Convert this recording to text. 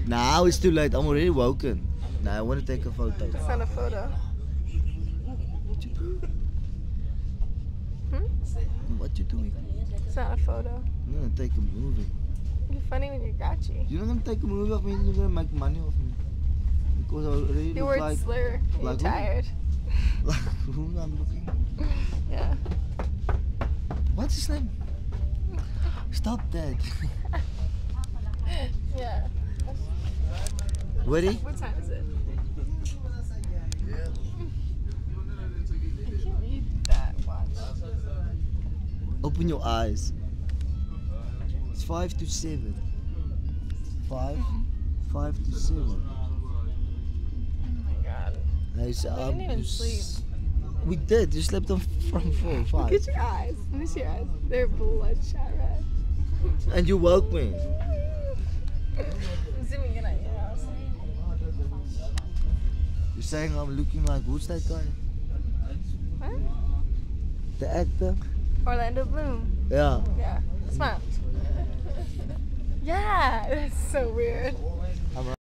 Now it's too late. I'm already woken. Now I want to take a photo. It's not a photo. What you doing? What you doing? It's not a photo. I'm gonna take a movie. You're funny when you're grouchy. You're not gonna take a movie of me. You're gonna make money off me. Because I already Your look word like slur. You're like who? tired. like who I'm looking. Yeah. What's his name? Stop that. Yeah. Ready? What time is it? I can't read that watch. Open your eyes. It's 5 to 7. 5 to 7. Oh my god. Hey, so, We didn't even sleep. We did. You slept on from 4 or 5. Look at your eyes. Let me see your eyes. They're bloodshot red. And you woke me. I'm zooming in on your house. You're saying I'm looking like, who's that guy? What? The actor? Orlando Bloom. Yeah. Yeah. Smile. Yeah. That's so weird.